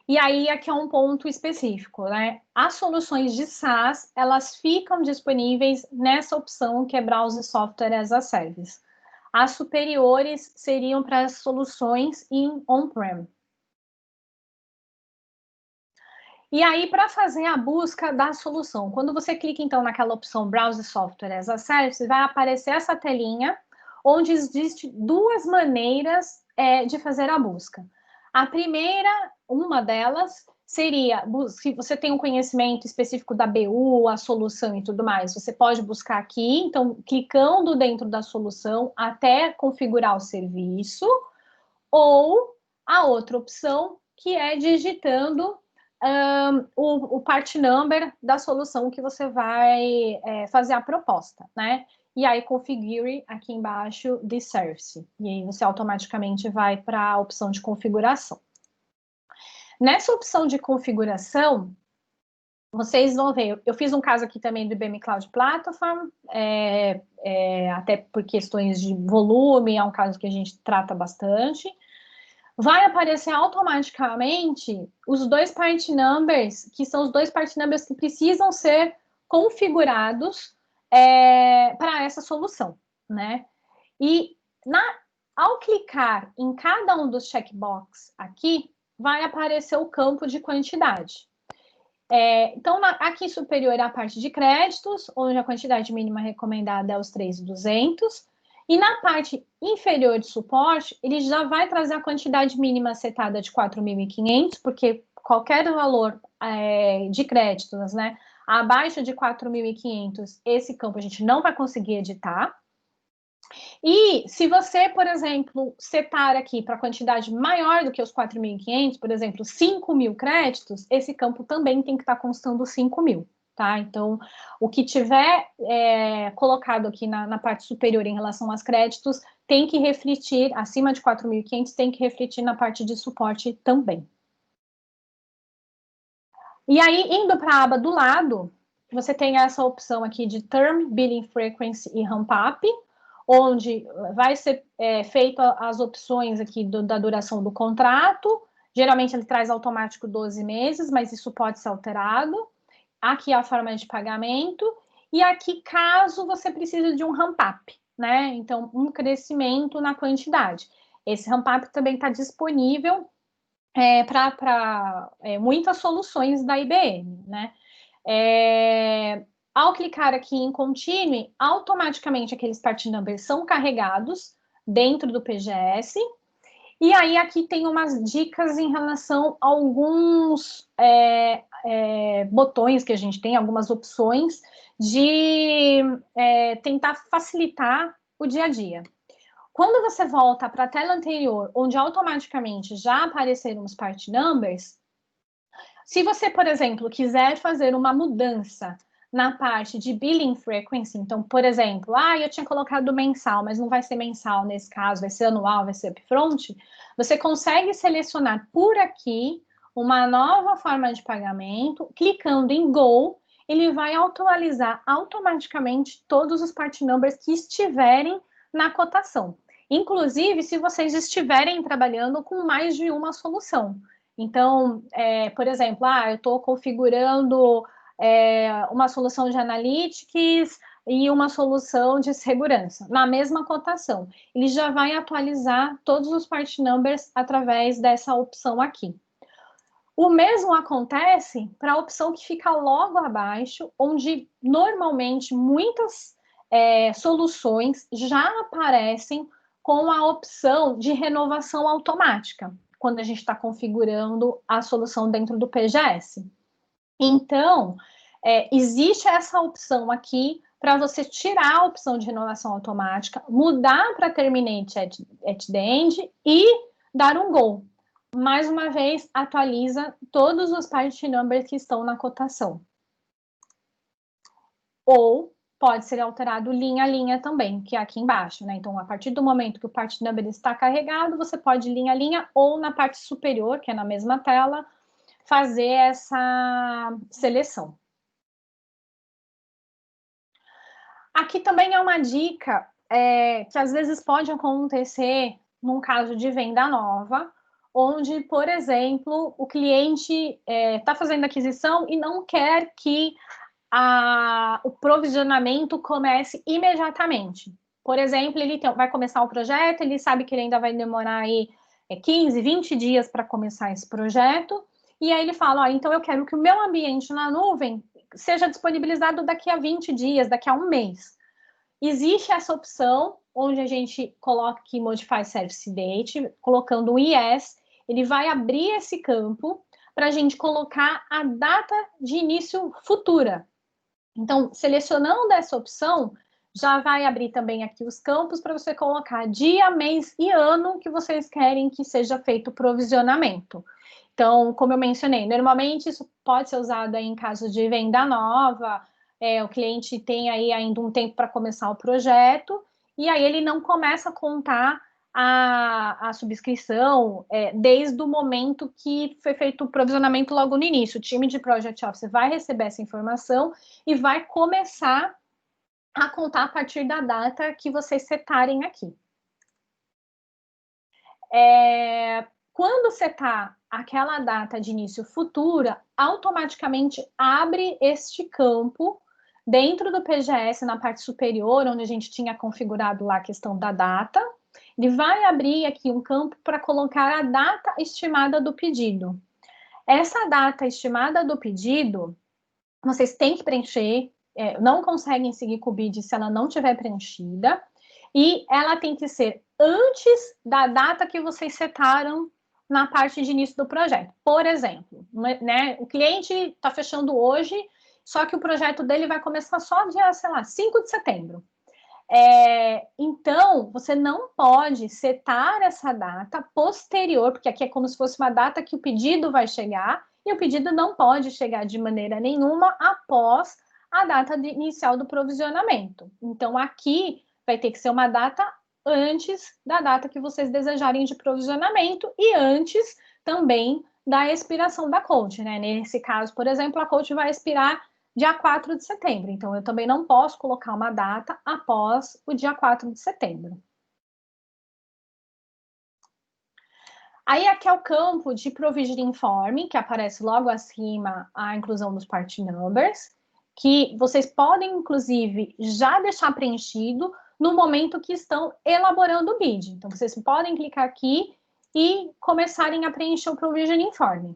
E aí, aqui é um ponto específico, né? As soluções de SaaS, elas ficam disponíveis nessa opção que é Browse Software as a Service. As superiores seriam para as soluções em on-prem. E aí, para fazer a busca da solução, quando você clica, então, naquela opção Browse Software as a Service, vai aparecer essa telinha, onde existem duas maneiras de fazer a busca. A primeira, uma delas, seria, se você tem um conhecimento específico da BU, a solução e tudo mais, você pode buscar aqui, então, clicando dentro da solução até configurar o serviço, ou a outra opção, que é digitando o part number da solução que você vai fazer a proposta, né? E aí, configure aqui embaixo de service. E aí, você automaticamente vai para a opção de configuração. Nessa opção de configuração, vocês vão ver, eu fiz um caso aqui também do IBM Cloud Platform, até por questões de volume, é um caso que a gente trata bastante. Vai aparecer automaticamente os dois part numbers, que são os dois part numbers que precisam ser configurados para essa solução, né? E ao clicar em cada um dos checkbox aqui, vai aparecer o campo de quantidade. Então, aqui superior é a parte de créditos, onde a quantidade mínima recomendada é os 3.200. E na parte inferior de suporte, ele já vai trazer a quantidade mínima setada de 4.500, porque qualquer valor de créditos, né, abaixo de 4.500, esse campo a gente não vai conseguir editar. E se você, por exemplo, setar aqui para quantidade maior do que os 4.500, por exemplo, 5.000 créditos, esse campo também tem que estar constando 5.000. Tá? Então, o que tiver colocado aqui na parte superior em relação aos créditos tem que refletir, acima de 4.500, tem que refletir na parte de suporte também. E aí, indo para a aba do lado, você tem essa opção aqui de Term, Billing Frequency e Ramp Up, onde vai ser feito as opções aqui da duração do contrato. Geralmente, ele traz automático 12 meses, mas isso pode ser alterado. Aqui a forma de pagamento, e aqui caso você precise de um ramp-up, né? Então, um crescimento na quantidade. Esse ramp-up também está disponível para muitas soluções da IBM, né? Ao clicar aqui em Continue, automaticamente aqueles part numbers são carregados dentro do PGS. E aí, aqui tem umas dicas em relação a alguns botões que a gente tem, algumas opções de tentar facilitar o dia a dia. Quando você volta para a tela anterior, onde automaticamente já apareceram os part numbers, se você, por exemplo, quiser fazer uma mudança na parte de billing frequency. Então, por exemplo, eu tinha colocado mensal, mas não vai ser mensal nesse caso, vai ser anual, vai ser upfront. Você consegue selecionar por aqui uma nova forma de pagamento, clicando em Go, ele vai atualizar automaticamente todos os part numbers que estiverem na cotação. Inclusive, se vocês estiverem trabalhando com mais de uma solução. Então, por exemplo, eu estou configurando uma solução de analytics e uma solução de segurança, na mesma cotação. Ele já vai atualizar todos os part numbers através dessa opção aqui. O mesmo acontece para a opção que fica logo abaixo, onde normalmente muitas soluções já aparecem com a opção de renovação automática, quando a gente está configurando a solução dentro do PGS. Então, existe essa opção aqui para você tirar a opção de renovação automática, mudar para Terminate at the End e dar um Go. Mais uma vez, atualiza todos os part numbers que estão na cotação. Ou pode ser alterado linha a linha também, que é aqui embaixo, né? Então, a partir do momento que o part number está carregado, você pode linha a linha ou na parte superior, que é na mesma tela, fazer essa seleção. Aqui também é uma dica que às vezes pode acontecer num caso de venda nova, onde, por exemplo, o cliente está fazendo aquisição e não quer que o provisionamento comece imediatamente. Por exemplo, ele vai começar o projeto, ele sabe que ele ainda vai demorar aí 15, 20 dias para começar esse projeto, e aí ele fala, então eu quero que o meu ambiente na nuvem seja disponibilizado daqui a 20 dias, daqui a um mês. Existe essa opção, onde a gente coloca aqui Modify Service Date, colocando um yes, ele vai abrir esse campo para a gente colocar a data de início futura. Então, selecionando essa opção, já vai abrir também aqui os campos para você colocar dia, mês e ano que vocês querem que seja feito o provisionamento. Então, como eu mencionei, normalmente isso pode ser usado aí em caso de venda nova, o cliente tem aí ainda um tempo para começar o projeto, e aí ele não começa a contar a subscrição desde o momento que foi feito o provisionamento logo no início. O time de Project Office vai receber essa informação e vai começar a contar a partir da data que vocês setarem aqui. Quando setar aquela data de início futura, automaticamente abre este campo dentro do PGS, na parte superior, onde a gente tinha configurado lá a questão da data. Ele vai abrir aqui um campo para colocar a data estimada do pedido. Essa data estimada do pedido, vocês têm que preencher, não conseguem seguir com o BID se ela não tiver preenchida, e ela tem que ser antes da data que vocês setaram na parte de início do projeto. Por exemplo, né, o cliente está fechando hoje, só que o projeto dele vai começar só dia, 5 de setembro. Então, você não pode setar essa data posterior, porque aqui é como se fosse uma data que o pedido vai chegar, e o pedido não pode chegar de maneira nenhuma após a data inicial do provisionamento. Então, aqui vai ter que ser uma data antes da data que vocês desejarem de provisionamento e antes também da expiração da coach, né? Nesse caso, por exemplo, a coach vai expirar dia 4 de setembro. Então, eu também não posso colocar uma data após o dia 4 de setembro. Aí, aqui é o campo de Provisioning Form, que aparece logo acima a inclusão dos part numbers, que vocês podem, inclusive, já deixar preenchido no momento que estão elaborando o BID. Então, vocês podem clicar aqui e começarem a preencher o Provisioning Form.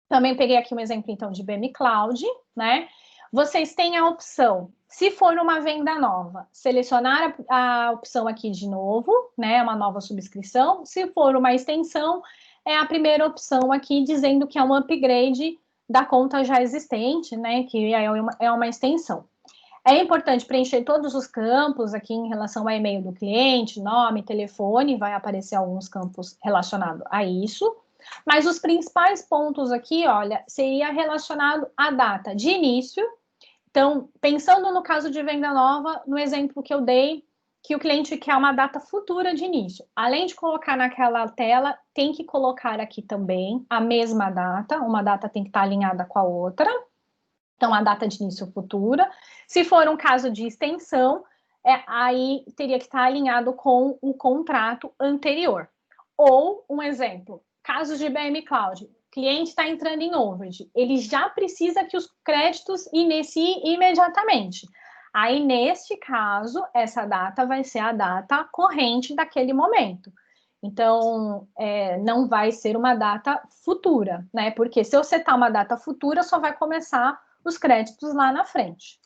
Também peguei aqui um exemplo, então, de BM Cloud, né? Vocês têm a opção, se for uma venda nova, selecionar a opção aqui de novo, né? Uma nova subscrição. Se for uma extensão, é a primeira opção aqui, dizendo que é um upgrade da conta já existente, né? Que é uma extensão. É importante preencher todos os campos aqui em relação ao e-mail do cliente, nome, telefone, vai aparecer alguns campos relacionados a isso. Mas os principais pontos aqui, olha, seria relacionado à data de início, Então, pensando no caso de venda nova, no exemplo que eu dei, que o cliente quer uma data futura de início. Além de colocar naquela tela, tem que colocar aqui também a mesma data, uma data tem que estar alinhada com a outra. Então, a data de início futura. Se for um caso de extensão, aí teria que estar alinhado com o contrato anterior. Ou, um exemplo, casos de IBM Cloud. O cliente está entrando em overage, ele já precisa que os créditos iniciem imediatamente. Aí, neste caso, essa data vai ser a data corrente daquele momento. Então, não vai ser uma data futura, né? Porque se eu setar uma data futura, só vai começar os créditos lá na frente.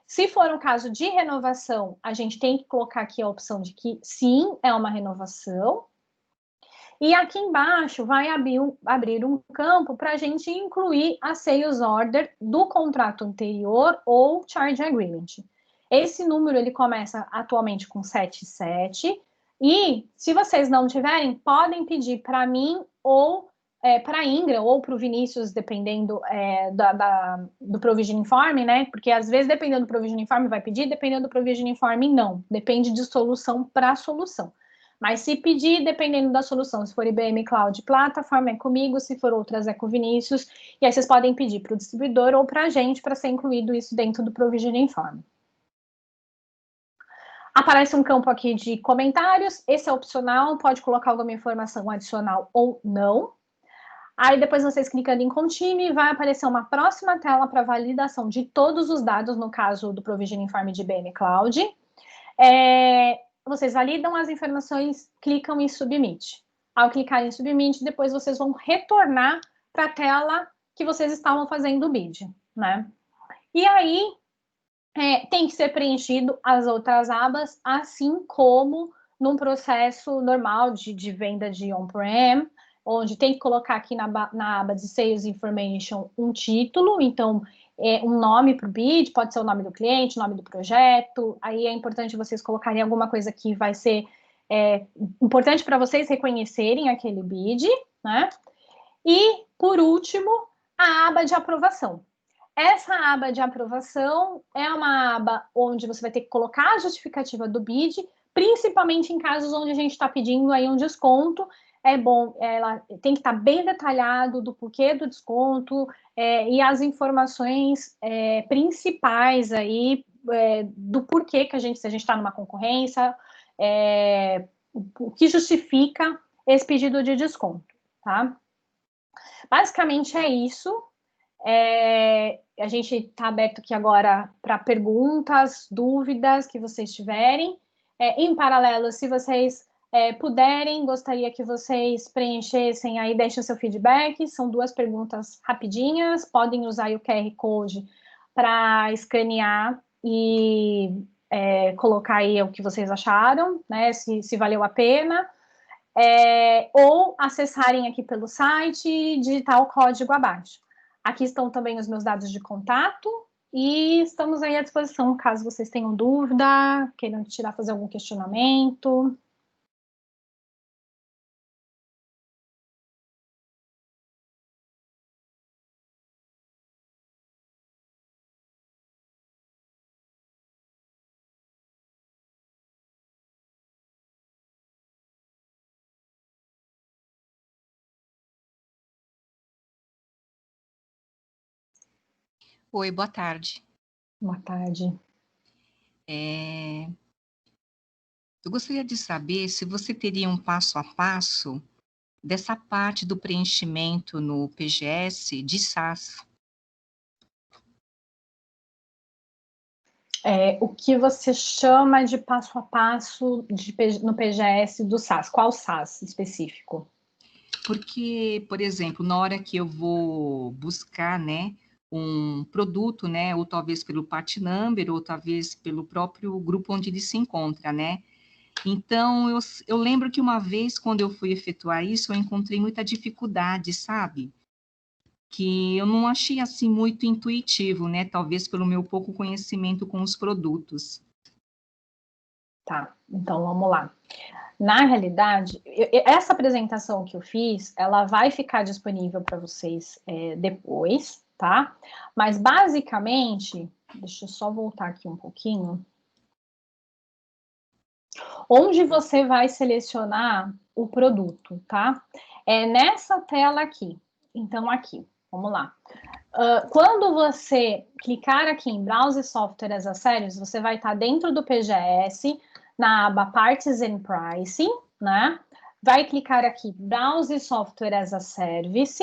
Se for um caso de renovação, a gente tem que colocar aqui a opção de que sim, é uma renovação. E aqui embaixo vai abrir um campo para a gente incluir a sales order do contrato anterior ou charge agreement. Esse número ele começa atualmente com 77 e se vocês não tiverem, podem pedir para mim ou para a Ingra ou para o Vinícius, dependendo do Provisioning Form, né? Porque às vezes, dependendo do Provisioning Form, vai pedir, dependendo do Provisioning Form, não. Depende de solução para solução. Mas se pedir, dependendo da solução, se for IBM Cloud Plataforma, é comigo, se for outras, é com o Vinícius. E aí vocês podem pedir para o distribuidor ou para a gente para ser incluído isso dentro do Provisioning Form. Aparece um campo aqui de comentários. Esse é opcional, pode colocar alguma informação adicional ou não. Aí depois vocês clicando em Continue, vai aparecer uma próxima tela para validação de todos os dados, no caso do Provisioning Form de IBM Cloud. Vocês validam as informações, clicam em Submit. Ao clicar em Submit, depois vocês vão retornar para a tela que vocês estavam fazendo o bid, né? E aí, tem que ser preenchido as outras abas, assim como num processo normal de venda de on-prem, onde tem que colocar aqui na aba de Sales Information um título, então um nome para o bid, pode ser o nome do cliente, o nome do projeto, aí é importante vocês colocarem alguma coisa que vai ser importante para vocês reconhecerem aquele bid, né? E, por último, a aba de aprovação. Essa aba de aprovação é uma aba onde você vai ter que colocar a justificativa do bid, principalmente em casos onde a gente está pedindo aí um desconto. É bom, ela tem que estar bem detalhado do porquê do desconto e as informações principais aí do porquê que se a gente está numa concorrência, o que justifica esse pedido de desconto, tá? Basicamente é isso. A gente está aberto aqui agora para perguntas, dúvidas que vocês tiverem. Em paralelo, se vocês puderem, gostaria que vocês preenchessem aí, deixem o seu feedback. São 2 perguntas rapidinhas. Podem usar o QR Code para escanear e colocar aí o que vocês acharam, né? Se valeu a pena. Ou acessarem aqui pelo site e digitar o código abaixo. Aqui estão também os meus dados de contato e estamos aí à disposição caso vocês tenham dúvida, queiram fazer algum questionamento. Oi, boa tarde. Boa tarde. Eu gostaria de saber se você teria um passo a passo dessa parte do preenchimento no PGS de SaaS. O que você chama de passo a passo no PGS do SaaS? Qual SaaS específico? Porque, por exemplo, na hora que eu vou buscar, né, um produto, né, ou talvez pelo part number, ou talvez pelo próprio grupo onde ele se encontra, né? Então, eu lembro que uma vez, quando eu fui efetuar isso, eu encontrei muita dificuldade, sabe? Que eu não achei, assim, muito intuitivo, né? Talvez pelo meu pouco conhecimento com os produtos. Tá, então vamos lá. Na realidade, essa apresentação que eu fiz, ela vai ficar disponível para vocês depois, tá? Mas, basicamente, Deixa eu só voltar aqui um pouquinho. Onde você vai selecionar o produto, tá? É nessa tela aqui. Então, aqui, vamos lá. Quando você clicar aqui em Browse Software as a Service, você vai estar dentro do PGS, na aba Parts and Pricing, né? Vai clicar aqui Browse Software as a Service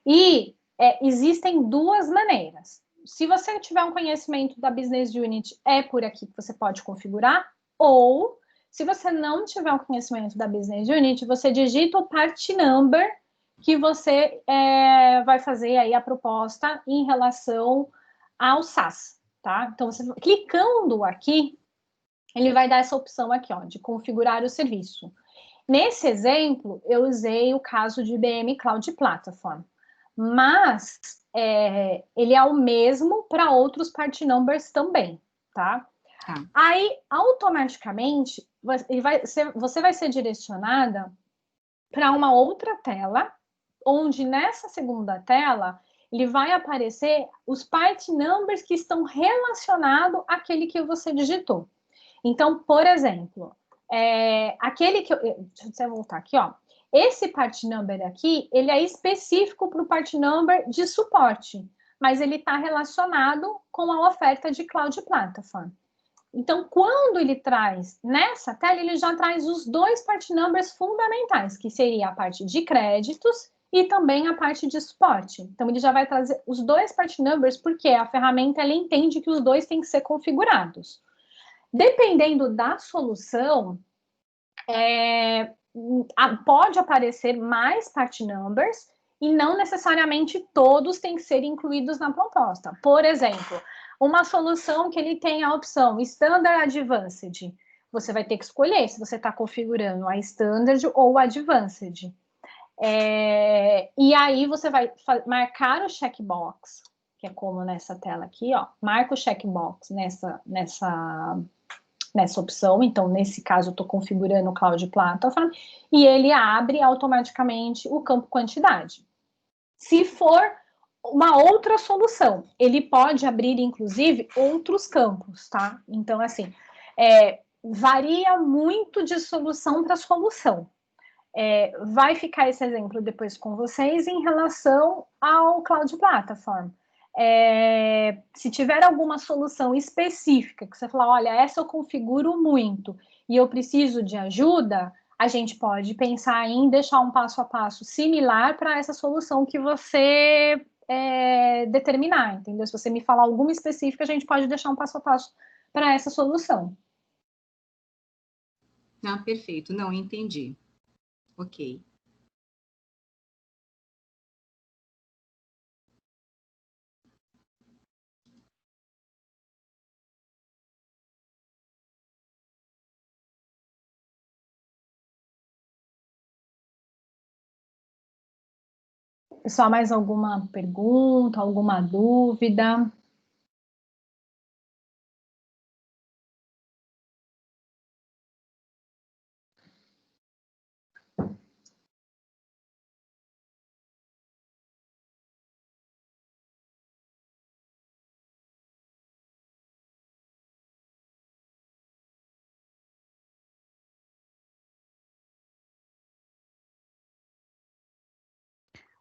e existem duas maneiras. Se você tiver um conhecimento da Business Unit, é por aqui que você pode configurar, ou se você não tiver um conhecimento da Business Unit, você digita o Part Number que você vai fazer aí a proposta em relação ao SaaS, tá? Então, você clicando aqui, ele vai dar essa opção aqui, ó, de configurar o serviço. Nesse exemplo, eu usei o caso de IBM Cloud Platform, mas ele é o mesmo para outros part numbers também, tá? Aí, automaticamente, você vai ser direcionada para uma outra tela, onde nessa segunda tela, ele vai aparecer os part numbers que estão relacionados àquele que você digitou. Então, por exemplo, aquele que deixa eu voltar aqui, ó. Esse part number aqui, ele é específico para o part number de suporte, mas ele está relacionado com a oferta de Cloud Platform. Então, quando ele traz nessa tela, ele já traz os dois part numbers fundamentais, que seria a parte de créditos e também a parte de suporte. Então, ele já vai trazer os dois part numbers, porque a ferramenta ela entende que os dois têm que ser configurados. Dependendo da solução, pode aparecer mais part numbers e não necessariamente todos têm que ser incluídos na proposta. Por exemplo, uma solução que ele tem a opção Standard Advanced, você vai ter que escolher se você está configurando a Standard ou a Advanced. E aí você vai marcar o checkbox, que é como nessa tela aqui, ó, marca o checkbox nessa opção. Então, nesse caso, eu estou configurando o Cloud Platform e ele abre automaticamente o campo quantidade. Se for uma outra solução, ele pode abrir, inclusive, outros campos, tá? Então, assim, varia muito de solução para solução. Vai ficar esse exemplo depois com vocês em relação ao Cloud Platform. Se tiver alguma solução específica que você falar, olha, essa eu configuro muito e eu preciso de ajuda, a gente pode pensar em deixar um passo a passo similar para essa solução que você determinar, entendeu? Se você me falar alguma específica, a gente pode deixar um passo a passo para essa solução. Ah, perfeito. Não, entendi. Ok. Pessoal, mais alguma pergunta, alguma dúvida?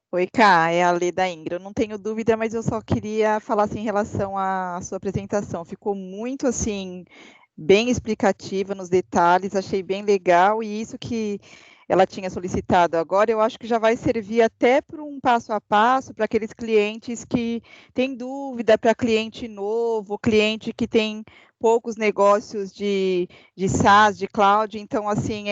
Oi, Ká, é a Lê da Ingra. Eu não tenho dúvida, mas eu só queria falar assim, em relação à sua apresentação. Ficou muito assim, bem explicativa nos detalhes, achei bem legal, e isso que ela tinha solicitado agora, eu acho que já vai servir até para um passo a passo para aqueles clientes que têm dúvida, para cliente novo, cliente que tem poucos negócios de SaaS, de cloud. Então, assim,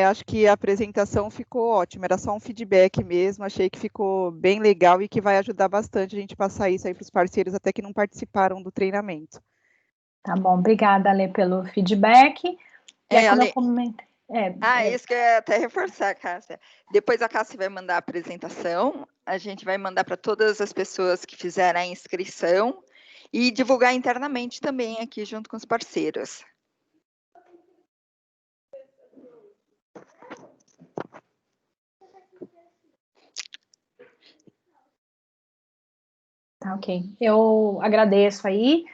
acho que a apresentação ficou ótima, era só um feedback mesmo, achei que ficou bem legal e que vai ajudar bastante a gente passar isso aí para os parceiros até que não participaram do treinamento. Tá bom, obrigada, Lê, pelo feedback. Como eu comentei. Isso que eu ia até reforçar, Cássia. Depois a Cássia vai mandar a apresentação, a gente vai mandar para todas as pessoas que fizeram a inscrição e divulgar internamente também aqui junto com os parceiros. Tá, ok. Eu agradeço aí.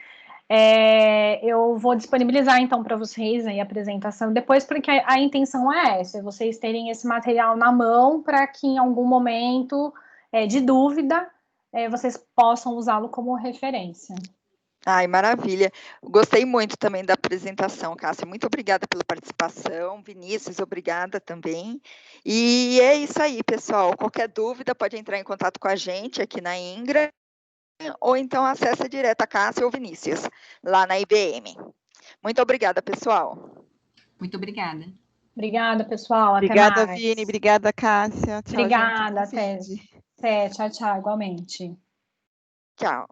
Eu vou disponibilizar, então, para vocês aí a apresentação depois, porque a intenção é essa, vocês terem esse material na mão para que em algum momento de dúvida vocês possam usá-lo como referência. Ai, maravilha. Gostei muito também da apresentação, Cássia. Muito obrigada pela participação. Vinícius, obrigada também. E é isso aí, pessoal. Qualquer dúvida, pode entrar em contato com a gente aqui na Ingra, ou então acessa direto a Cássia ou Vinícius, lá na IBM. Muito obrigada, pessoal. Muito obrigada. Obrigada, pessoal. Obrigada, até mais. Vini. Obrigada, Cássia. Tchau, Obrigada, gente. até. Tchau, igualmente. Tchau.